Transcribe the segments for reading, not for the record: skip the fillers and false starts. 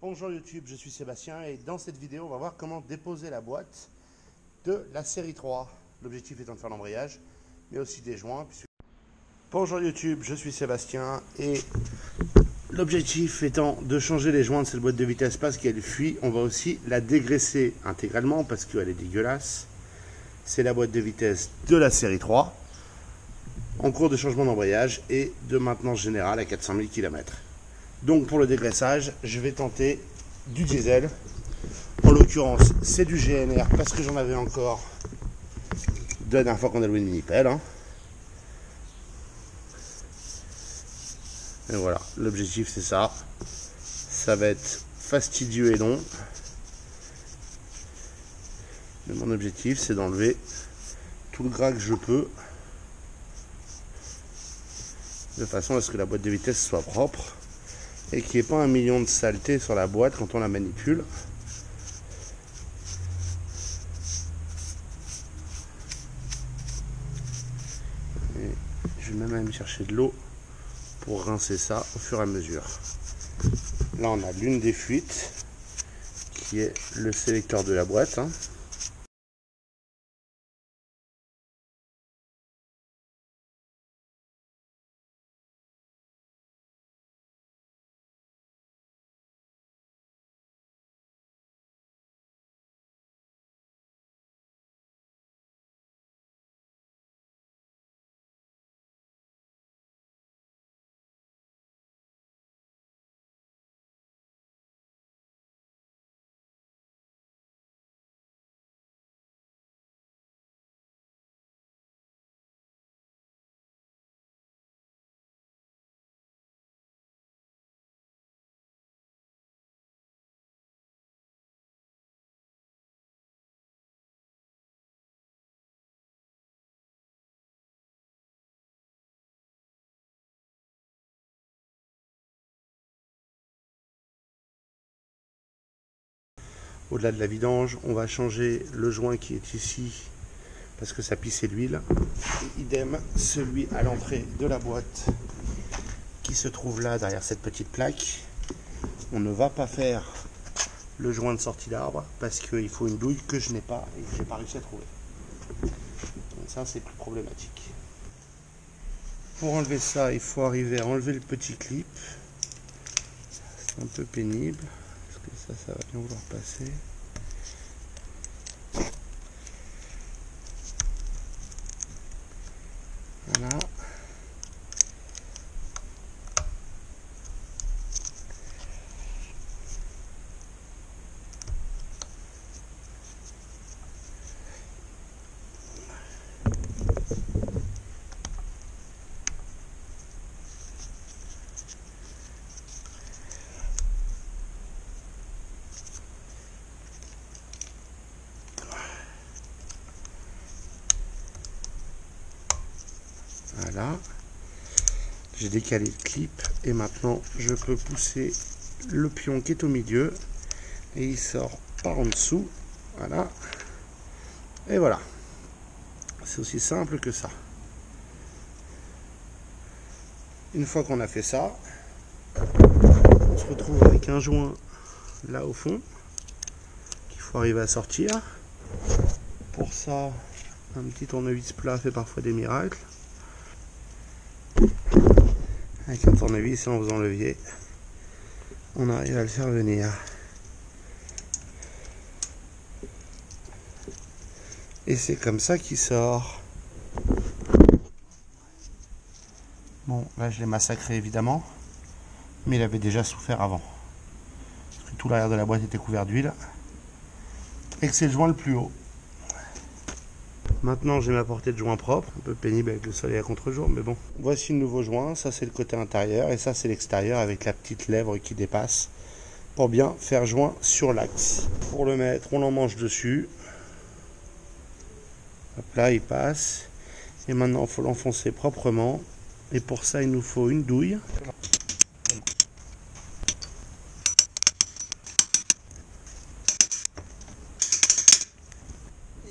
Bonjour YouTube, je suis Sébastien et dans cette vidéo on va voir comment déposer la boîte de la série 3. L'objectif étant de faire l'embrayage mais aussi des joints. Bonjour YouTube, je suis Sébastien et l'objectif étant de changer les joints de cette boîte de vitesse parce qu'elle fuit. On va aussi la dégraisser intégralement parce qu'elle est dégueulasse. C'est la boîte de vitesse de la série 3 en cours de changement d'embrayage et de maintenance générale à 400 000 km. Donc pour le dégraissage, je vais tenter du diesel. En l'occurrence, c'est du GNR parce que j'en avais encore de la dernière fois qu'on a loué une mini-pelle. Et voilà, l'objectif c'est ça. Ça va être fastidieux et long. Mais mon objectif c'est d'enlever tout le gras que je peux de façon à ce que la boîte de vitesse soit propre et qu'il n'y ait pas un million de saletés sur la boîte quand on la manipule. Et je vais même aller me chercher de l'eau pour rincer ça au fur et à mesure. Là on a l'une des fuites qui est le sélecteur de la boîte. Au-delà de la vidange, on va changer le joint qui est ici parce que ça pissait l'huile. Idem, celui à l'entrée de la boîte qui se trouve là derrière cette petite plaque. On ne va pas faire le joint de sortie d'arbre parce qu'il faut une douille que je n'ai pas et que je n'ai pas réussi à trouver. Donc ça c'est plus problématique. Pour enlever ça, il faut arriver à enlever le petit clip. C'est un peu pénible. Que ça va bien vouloir passer. Voilà. Voilà, j'ai décalé le clip et maintenant je peux pousser le pion qui est au milieu et il sort par en dessous. Voilà, et voilà, c'est aussi simple que ça. Une fois qu'on a fait ça, on se retrouve avec un joint là au fond qu'il faut arriver à sortir. Pour ça, un petit tournevis plat fait parfois des miracles. Avec un tournevis et en faisant levier, on arrive à le faire venir. Et c'est comme ça qu'il sort. Bon, là je l'ai massacré évidemment, mais il avait déjà souffert avant. Parce que tout l'arrière de la boîte était couvert d'huile. Et que c'est le joint le plus haut. Maintenant j'ai ma portée de joint propre, un peu pénible avec le soleil à contre-jour, mais bon. Voici le nouveau joint, ça c'est le côté intérieur et ça c'est l'extérieur avec la petite lèvre qui dépasse pour bien faire joint sur l'axe. Pour le mettre, on l'emmanche dessus. Hop là, il passe. Et maintenant il faut l'enfoncer proprement. Et pour ça il nous faut une douille.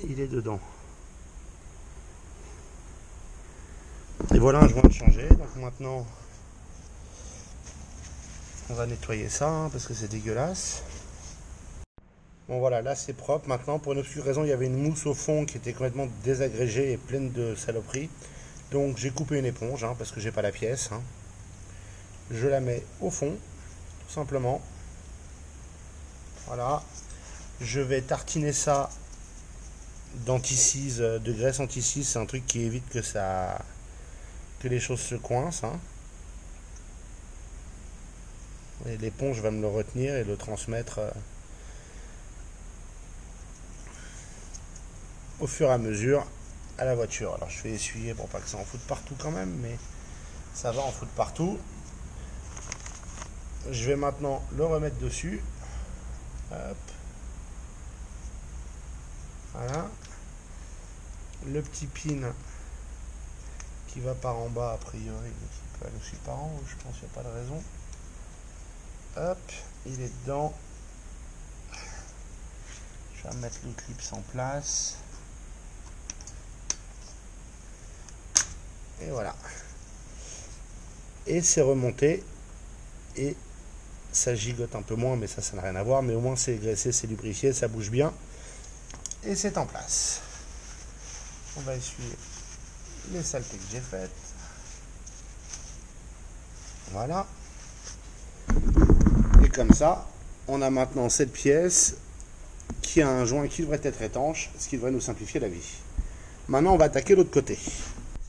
Il est dedans. Et voilà un joint changé. Donc maintenant On va nettoyer ça hein, parce que c'est dégueulasse. Bon voilà, là c'est propre. Maintenant, pour une obscure raison, il y avait une mousse au fond qui était complètement désagrégée et pleine de saloperies. Donc j'ai coupé une éponge hein, parce que j'ai pas la pièce. Hein. Je la mets au fond, tout simplement. Voilà. Je vais tartiner ça d'anti-seize, de graisse anti-seize. C'est un truc qui évite que les choses se coincent. Hein. Et l'éponge va me le retenir et le transmettre au fur et à mesure à la voiture. Alors je vais essuyer pour pas que ça en foute partout quand même, mais ça va en foutre partout. Je vais maintenant le remettre dessus. Hop. Voilà. Le petit pin qui va par en bas a priori, mais qui peut aller aussi par en haut, je pense qu'il n'y a pas de raison. Hop, il est dedans. Je vais mettre le clip en place. Et voilà. Et c'est remonté. Et ça gigote un peu moins, mais ça n'a rien à voir. Mais au moins c'est graissé, c'est lubrifié, ça bouge bien. Et c'est en place. On va essuyer les saletés que j'ai faites. Voilà. Et comme ça, on a maintenant cette pièce qui a un joint qui devrait être étanche, ce qui devrait nous simplifier la vie. Maintenant, on va attaquer l'autre côté.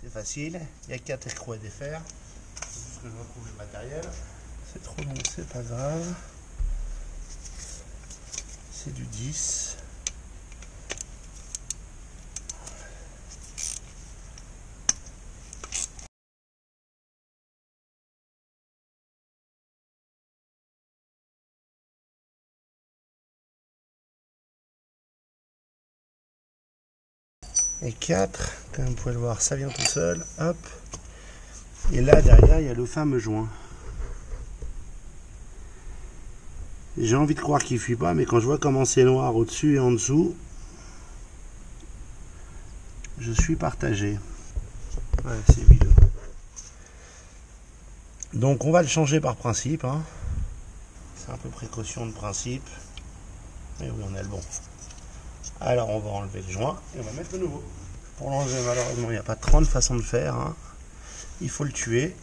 C'est facile, il n'y a qu'à écrou à défaire. C'est juste que je retrouve le matériel. C'est trop long, c'est pas grave. C'est du 10. Et 4, comme vous pouvez le voir, ça vient tout seul. Hop. Et là, derrière, il y a le fameux joint. J'ai envie de croire qu'il ne fuit pas, mais quand je vois comment c'est noir au-dessus et en dessous, je suis partagé. Ouais, c'est huileux. Donc on va le changer par principe. Hein. C'est un peu précaution de principe. Mais oui, on a le bon. Alors on va enlever le joint et on va mettre le nouveau. Pour l'enlever, malheureusement, il n'y a pas 30 façons de faire. Hein. Il faut le tuer.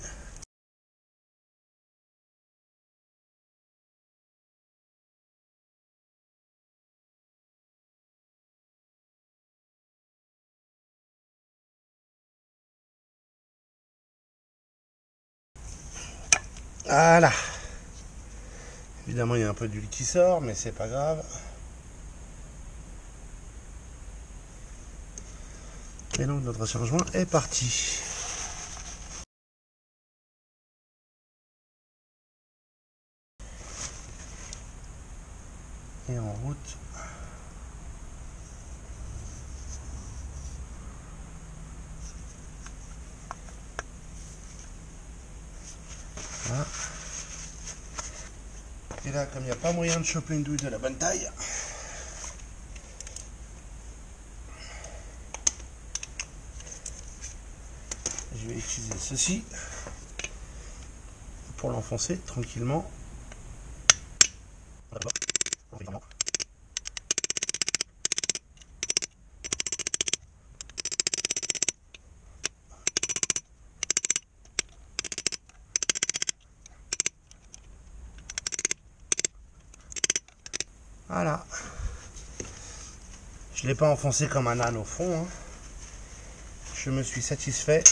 Voilà. Évidemment, il y a un peu d'huile qui sort, mais c'est pas grave. Et donc notre chargement est parti. Et en route. Voilà. Et là, comme il n'y a pas moyen de choper une douille de la bonne taille, je vais utiliser ceci pour l'enfoncer tranquillement. Voilà. Je ne l'ai pas enfoncé comme un âne au fond. Hein. Je me suis satisfait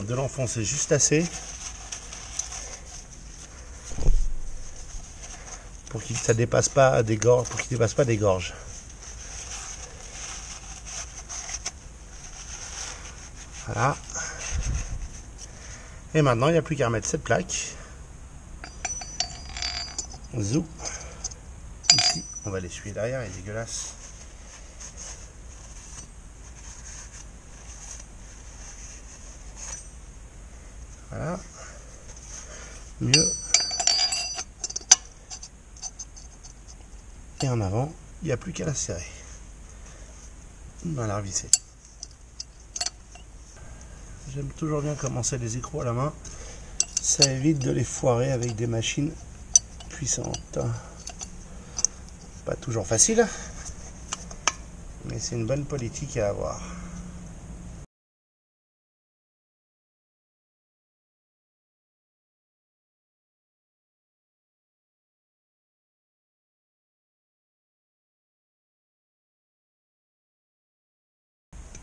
de l'enfoncer juste assez pour qu'il ne dépasse pas des gorges, pour qu'il dépasse pas des gorges. Voilà. Et maintenant, il n'y a plus qu'à remettre cette plaque. Zou. Ici, on va l'essuyer derrière, il est dégueulasse. Voilà. Mieux. Et en avant, il n'y a plus qu'à la serrer. On va la revisser. J'aime toujours bien commencer les écrous à la main. Ça évite de les foirer avec des machines puissantes. Pas toujours facile, mais c'est une bonne politique à avoir.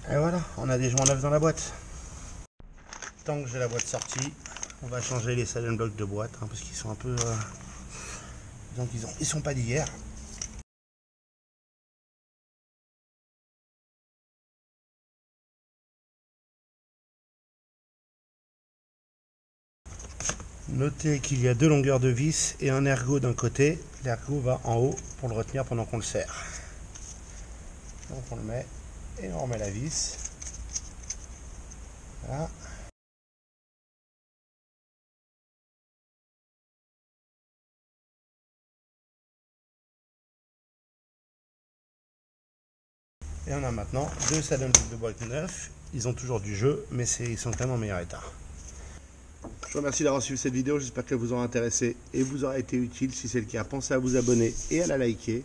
Et voilà, on a des joints neufs dans la boîte. Tant que j'ai la boîte sortie, on va changer les silent blocks de boîte, hein, parce qu'ils sont un peu... donc ils sont pas d'hier. Notez qu'il y a deux longueurs de vis et un ergot d'un côté. L'ergot va en haut pour le retenir pendant qu'on le serre. Donc on le met et on remet la vis. Voilà. Et on a maintenant deux silent blocks de boîte neufs. Ils ont toujours du jeu, mais ils sont quand même en meilleur état. Je vous remercie d'avoir suivi cette vidéo, j'espère qu'elle vous aura intéressé et vous aura été utile. Si c'est le cas, pensez à vous abonner et à la liker.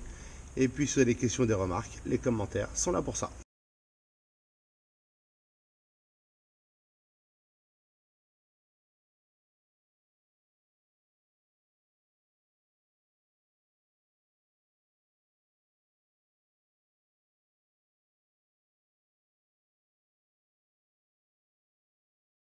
Et puis si vous avez des questions ou des remarques, les commentaires sont là pour ça.